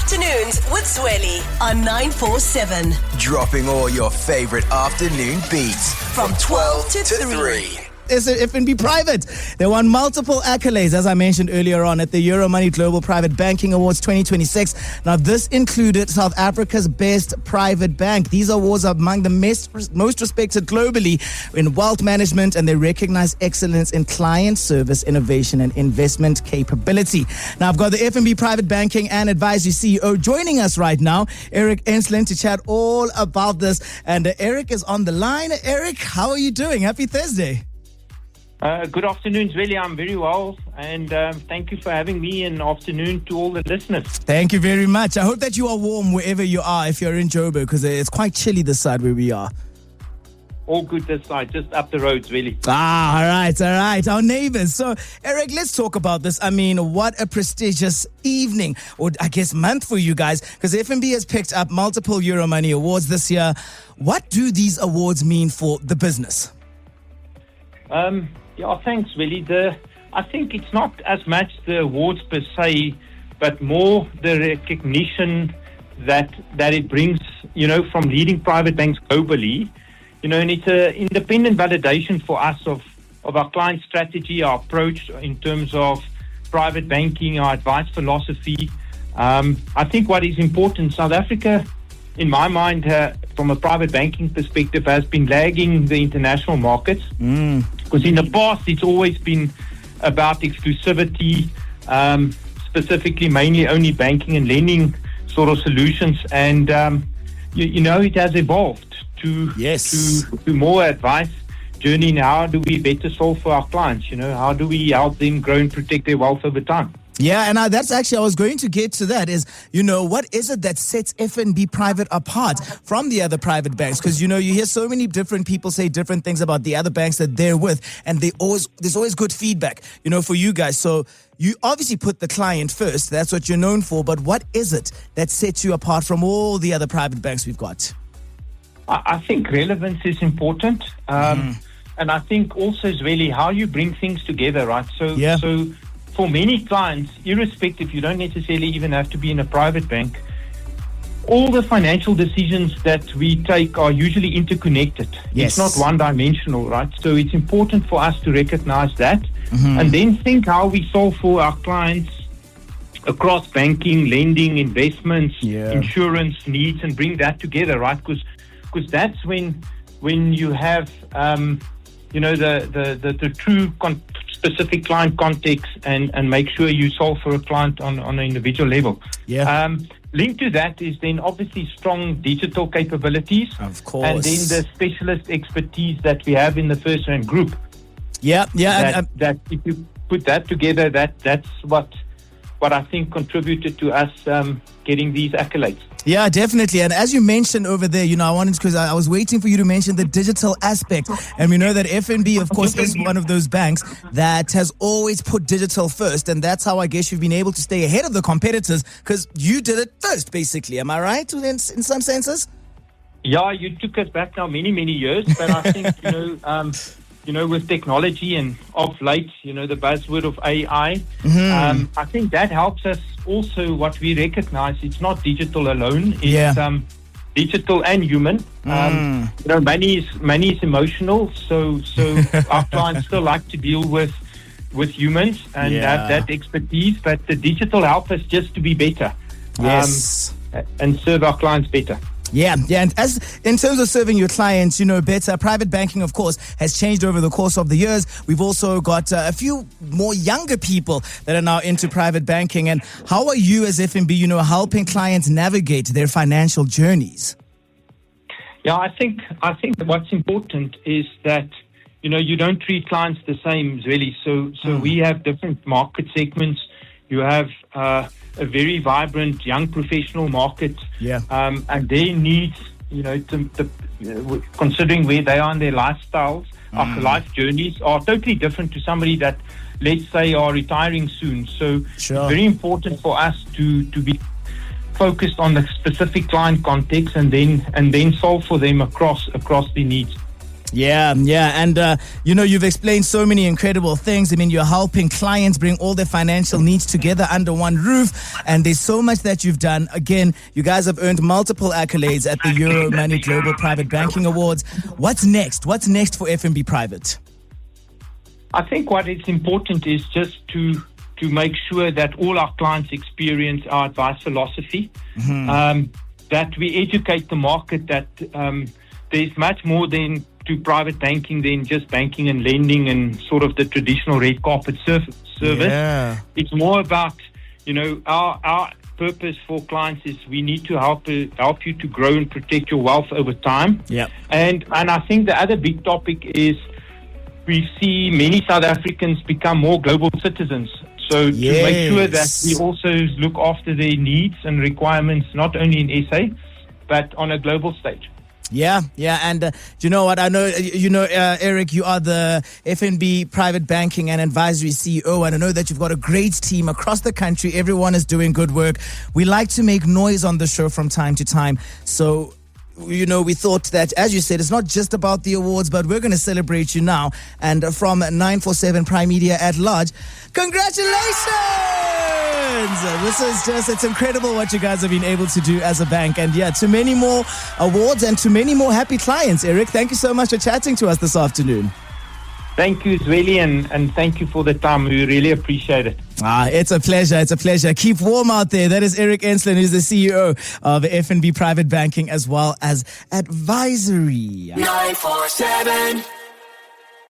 Afternoons with Zweli on 947. Dropping all your favorite afternoon beats from 12 to 3. It's FNB Private. They won multiple accolades, as I mentioned earlier on, at the Euromoney Global Private Banking Awards 2026. Now, this included South Africa's best private bank. These awards are among the most respected globally in wealth management, and they recognize excellence in client service, innovation, and investment capability. Now, I've got the FNB Private Banking and Advisory CEO joining us right now, Eric Enslin, to chat all about this. And Eric is on the line. Eric, how are you doing? Happy Thursday. Good afternoon, Zweli. I'm very well, and thank you for having me, and afternoon to all the listeners. Thank you very much. I hope that you are warm wherever you are if you're in Joburg, because it's quite chilly this side where we are. All good this side, just up the road, Zweli. All right. Our neighbors. So, Eric, let's talk about this. I mean, what a prestigious evening, or I guess month for you guys, because FNB has picked up multiple Euromoney awards this year. What do these awards mean for the business? Yeah, thanks, Willie. I think it's not as much the awards per se, but more the recognition that it brings, from leading private banks globally, and it's an independent validation for us of our client strategy, our approach in terms of private banking, our advice philosophy. I think what is important, South Africa, in my mind, from a private banking perspective, has been lagging the international markets. Because in the past, it's always been about exclusivity, specifically mainly only banking and lending sort of solutions. And, it has evolved to more advice journey. Now, how do we better solve for our clients? How do we help them grow and protect their wealth over time? Yeah, and that's actually, I was going to get to that is, what is it that sets FNB Private apart from the other private banks? Because, you hear so many different people say different things about the other banks that they're with, and there's always good feedback, for you guys. So you obviously put the client first. That's what you're known for. But what is it that sets you apart from all the other private banks we've got? I think relevance is important. And I think also is really how you bring things together, right? So for many clients, irrespective, you don't necessarily even have to be in a private bank. All the financial decisions that we take are usually interconnected. Yes. It's not one-dimensional, right? So it's important for us to recognize that and then think how we solve for our clients across banking, lending, investments, insurance needs, and bring that together, right? Because that's when you have, the true specific client context and make sure you solve for a client on an individual level. Linked to that is then obviously strong digital capabilities. Of course. And then the specialist expertise that we have in the first rank group. That if you put that together, that's what I think contributed to us getting these accolades. Yeah, definitely. And as you mentioned over there, I wanted, because I was waiting for you to mention the digital aspect. And we know that FNB, of course, is one of those banks that has always put digital first. And that's how I guess you've been able to stay ahead of the competitors, because you did it first, basically. Am I right in some senses? Yeah, you took us back now many, many years. But I think, with technology and of late, the buzzword of AI, I think that helps us also. What we recognize, it's not digital alone. It's digital and human. Money is emotional, so our clients still like to deal with humans and have that expertise. But the digital helps us just to be better, and serve our clients better. Yeah. And as in terms of serving your clients, better, private banking, of course, has changed over the course of the years. We've also got a few more younger people that are now into private banking. And how are you as FNB, helping clients navigate their financial journeys? Yeah, I think what's important is that, you don't treat clients the same, really. So we have different market segments. You have a very vibrant young professional market, and their needs, considering where they are in their lifestyles, life journeys, are totally different to somebody that, let's say, are retiring soon. So it's very important for us to be focused on the specific client context and then solve for them across the needs. Yeah. And, you've explained so many incredible things. I mean, you're helping clients bring all their financial needs together under one roof. And there's so much that you've done. Again, you guys have earned multiple accolades at the Euromoney Global Private Banking Awards. What's next? What's next for FNB Private? I think what is important is just to make sure that all our clients experience our advice philosophy, that we educate the market that there's much more to private banking than just banking and lending and sort of the traditional red carpet service. Yeah. It's more about, our purpose for clients is we need to help you to grow and protect your wealth over time. Yeah. And I think the other big topic is we see many South Africans become more global citizens. So to make sure that we also look after their needs and requirements, not only in SA, but on a global stage. Yeah. And do you know what? I know, Eric, you are the FNB Private Banking and Advisory CEO, and I know that you've got a great team across the country. Everyone is doing good work. We like to make noise on the show from time to time. So, we thought that, as you said, it's not just about the awards, but we're going to celebrate you now. And from 947 Prime Media at large, congratulations! It's incredible what you guys have been able to do as a bank. And to many more awards and to many more happy clients. Eric, thank you so much for chatting to us this afternoon. Thank you, Zweli, and thank you for the time. We really appreciate it. It's a pleasure. Keep warm out there. That is Eric Enslin, who's the CEO of FNB Private Banking as well as Advisory. 947